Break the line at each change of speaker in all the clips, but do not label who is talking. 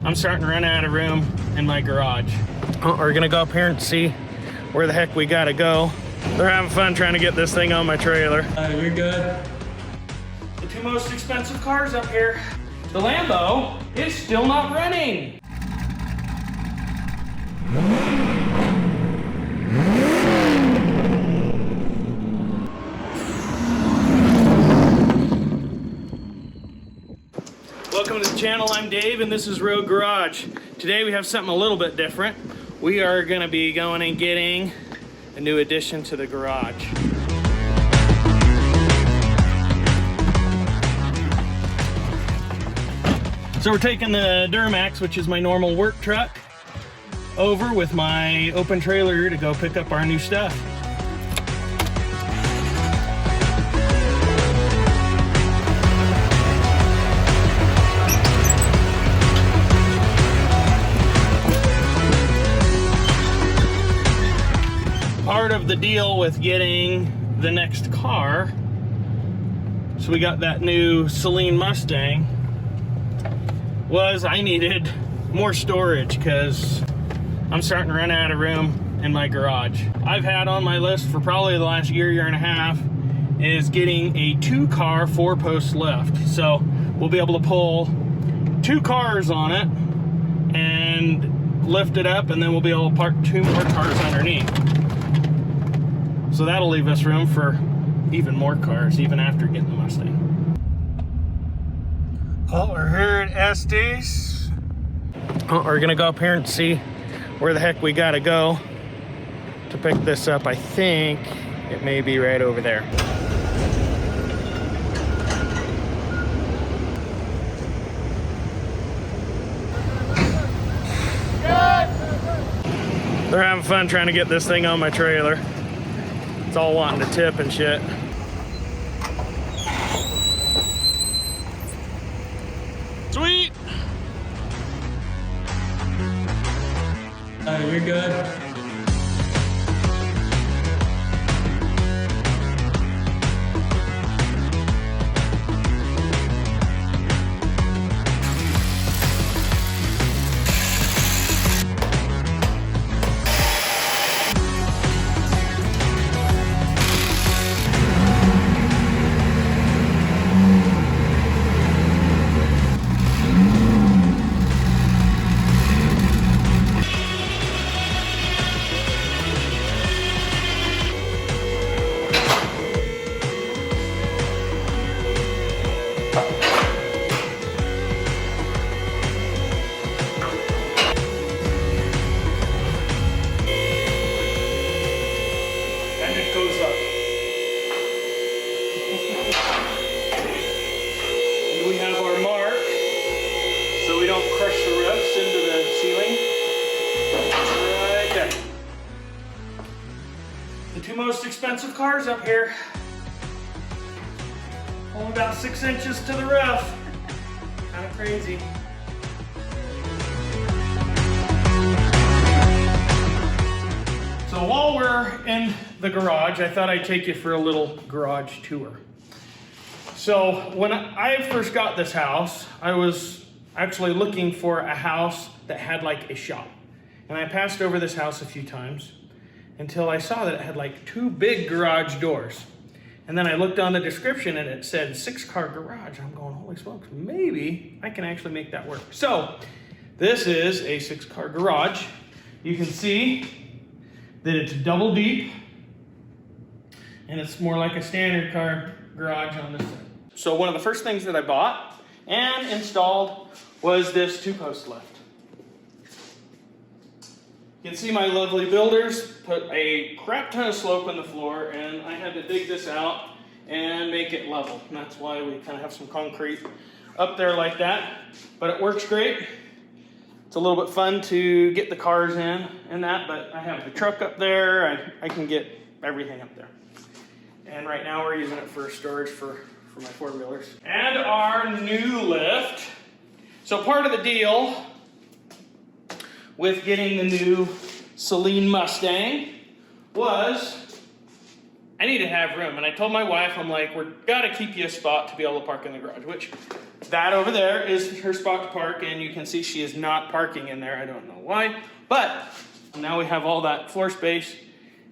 I'm starting to run out of room in my garage. We're gonna go up here and see where the heck we gotta go. They're having fun trying to get this thing on my trailer.
We're good.
The two most expensive cars up here. The Lambo is still not running. Welcome to the channel, I'm Dave and this is Road Garage. Today we have something a little bit different. We are gonna be going and getting a new addition to the garage. So we're taking the Duramax, which is my normal work truck, over with my open trailer to go pick up our new stuff. Part of the deal with getting the next car, so we got that new Celine Mustang, was I needed more storage because I'm starting to run out of room in my garage. I've had on my list for probably the last year and a half is getting a 2-car 4-post lift. So we'll be able to pull 2 cars on it and lift it up, and then we'll be able to park 2 more cars underneath. So that'll leave us room for even more cars, even after getting the Mustang. Oh, we're here at Estes. Oh, we're gonna go up here and see where the heck we gotta go to pick this up. I think it may be right over there. They're having fun trying to get this thing on my trailer. It's all wanting to tip and shit. Sweet!
We're good. We have our mark so we don't crush the roofs into the ceiling. Right there. The 2 most expensive cars up here. Only about 6 inches to the roof. Kind of crazy. So while we're in the garage, I thought I'd take you for a little garage tour. So when I first got this house, I was actually looking for a house that had like a shop. And I passed over this house a few times until I saw that it had like 2 big garage doors. And then I looked on the description and it said 6-car garage. I'm going, holy smokes, maybe I can actually make that work. So this is a 6-car garage. You can see that it's double deep and it's more like a standard car garage on this side. So one of the first things that I bought and installed was this 2-post lift. You can see my lovely builders put a crap ton of slope in the floor, and I had to dig this out and make it level. And that's why we kind of have some concrete up there like that, but it works great. It's a little bit fun to get the cars in and that, but I have the truck up there. I can get everything up there. And right now we're using it for storage for my 4-wheelers. And our new lift. So part of the deal with getting the new Celine Mustang was I need to have room. And I told my wife, I'm like, we're gotta keep you a spot to be able to park in the garage, which that over there is her spot to park, and you can see she is not parking in there. I don't know why, but now we have all that floor space,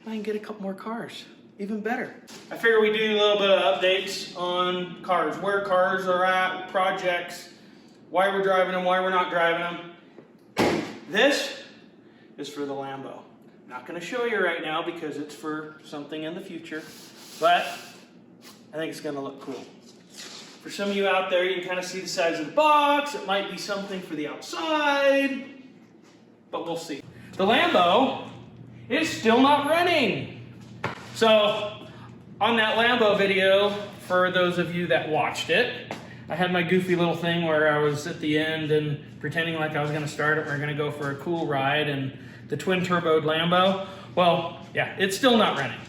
and I can get a couple more cars. Even better. I figure we do a little bit of updates on cars, where cars are at, projects, why we're driving them, why we're not driving them. This is for the Lambo. I'm not going to show you right now because it's for something in the future, but I think it's going to look cool. For some of you out there, you can kind of see the size of the box. It might be something for the outside, but we'll see. The Lambo is still not running. So, on that Lambo video, for those of you that watched it, I had my goofy little thing where I was at the end and pretending like I was going to start it. We we're going to go for a cool ride in the twin-turboed Lambo. Well, yeah, it's still not running.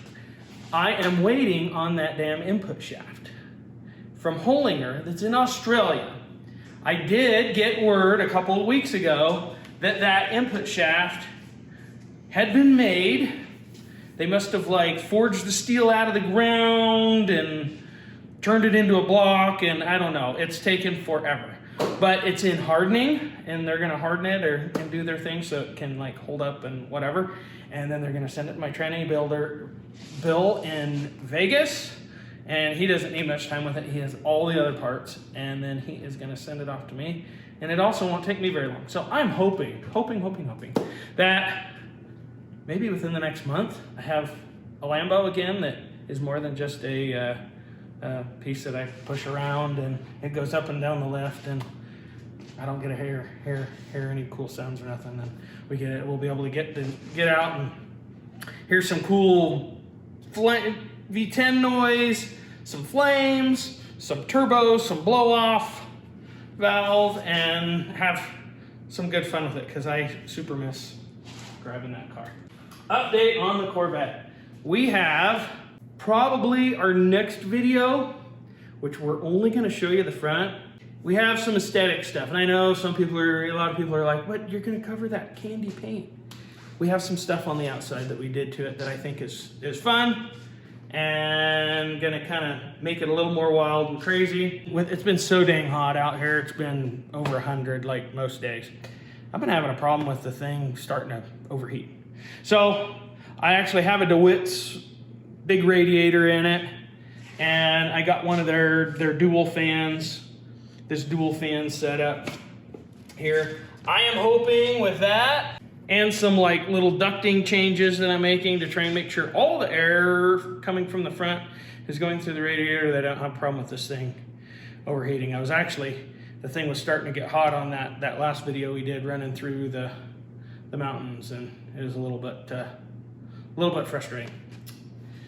I am waiting on that damn input shaft from Hollinger that's in Australia. I did get word a couple of weeks ago that that input shaft had been made. They must have like forged the steel out of the ground and turned it into a block, and I don't know. It's taken forever. But it's in hardening, and they're gonna harden it and do their thing so it can like hold up and whatever. And then they're gonna send it to my tranny builder, Bill, in Vegas. And he doesn't need much time with it. He has all the other parts, and then he is gonna send it off to me. And it also won't take me very long. So I'm hoping that maybe within the next month, I have a Lambo again that is more than just a piece that I push around and it goes up and down the lift, and I don't get to hear any cool sounds or nothing. And we'll be able to get out and hear some cool V10 noise, some flames, some turbos, some blow off valve, and have some good fun with it because I super miss driving that car. Update on the Corvette. We have probably our next video, which we're only going to show you the front. We have some aesthetic stuff, and I know a lot of people are like, "What? You're going to cover that candy paint?" We have some stuff on the outside that we did to it that I think is fun and going to kind of make it a little more wild and crazy. It's been so dang hot out here. It's been over 100 like most days. I've been having a problem with the thing starting to overheat. So I actually have a DeWitt's big radiator in it, and I got one of their dual fans, this dual fan setup here. I am hoping with that and some like little ducting changes that I'm making to try and make sure all the air coming from the front is going through the radiator, that I don't have a problem with this thing overheating. The thing was starting to get hot on that last video we did running through the mountains, and it was a little bit frustrating.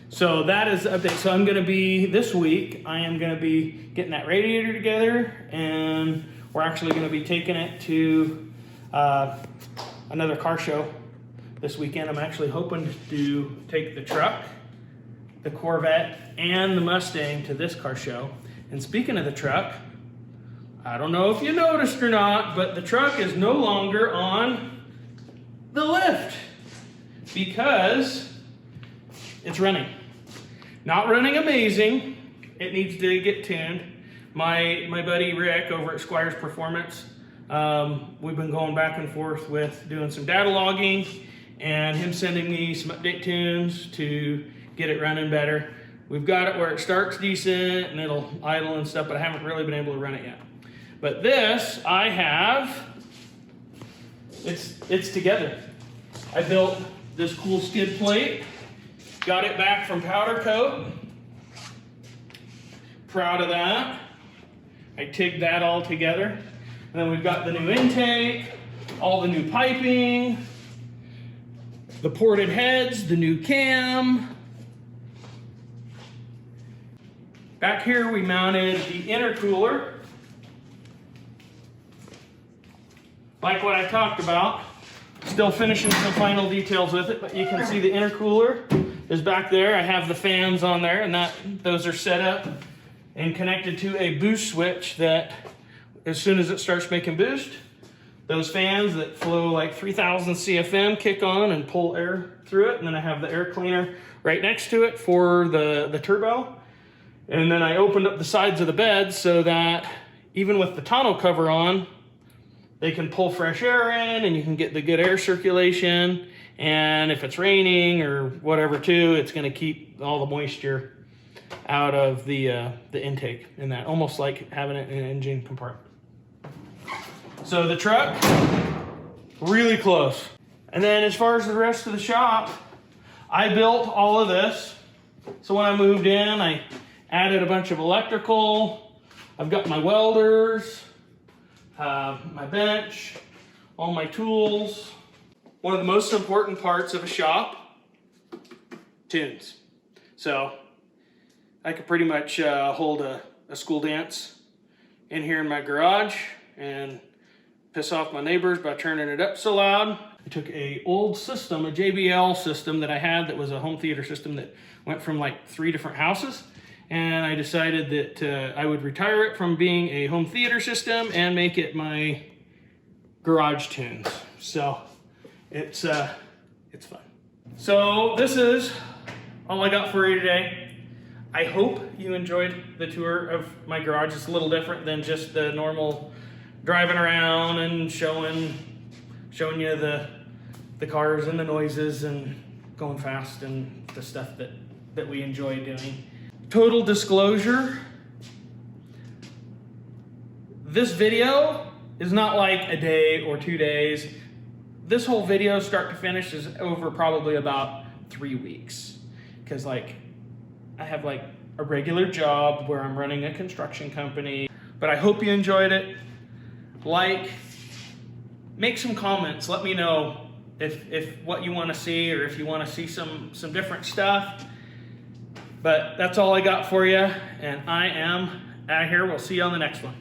So that is the update. So this week, I am gonna be getting that radiator together, and we're actually gonna be taking it to another car show this weekend. I'm actually hoping to take the truck, the Corvette, and the Mustang to this car show. And speaking of the truck, I don't know if you noticed or not, but the truck is no longer on the lift because it's running. Not running amazing. It needs to get tuned. My buddy Rick over at Squires Performance, we've been going back and forth with doing some data logging and him sending me some update tunes to get it running better. We've got it where it starts decent and it'll idle and stuff, but I haven't really been able to run it yet. But this, I have, it's together. I built this cool skid plate, got it back from powder coat. Proud of that. I tigged that all together. And then we've got the new intake, all the new piping, the ported heads, the new cam. Back here we mounted the intercooler. Like what I talked about, still finishing some final details with it, but you can see the intercooler is back there. I have the fans on there, and those are set up and connected to a boost switch that as soon as it starts making boost, those fans that flow like 3,000 CFM kick on and pull air through it. And then I have the air cleaner right next to it for the turbo. And then I opened up the sides of the bed so that even with the tonneau cover on, they can pull fresh air in and you can get the good air circulation. And if it's raining or whatever too, it's gonna keep all the moisture out of the intake in that, almost like having it in an engine compartment. So the truck, really close. And then as far as the rest of the shop, I built all of this. So when I moved in, I added a bunch of electrical. I've got my welders, my bench, all my tools. One of the most important parts of a shop, tunes. So I could pretty much hold a school dance in here in my garage and piss off my neighbors by turning it up so loud. I took a old system, a JBL system that I had that was a home theater system that went from like 3 different houses. And I decided that I would retire it from being a home theater system and make it my garage tunes. So it's fun. So this is all I got for you today. I hope you enjoyed the tour of my garage. It's a little different than just the normal driving around and showing you the cars and the noises and going fast and the stuff that we enjoy doing. Total disclosure, this video is not like a day or 2 days. This whole video, start to finish, is over probably about 3 weeks. Because like, I have like a regular job where I'm running a construction company. But I hope you enjoyed it. Like, make some comments. Let me know if what you want to see, or if you want to see some different stuff. But that's all I got for you, and I am out of here. We'll see you on the next one.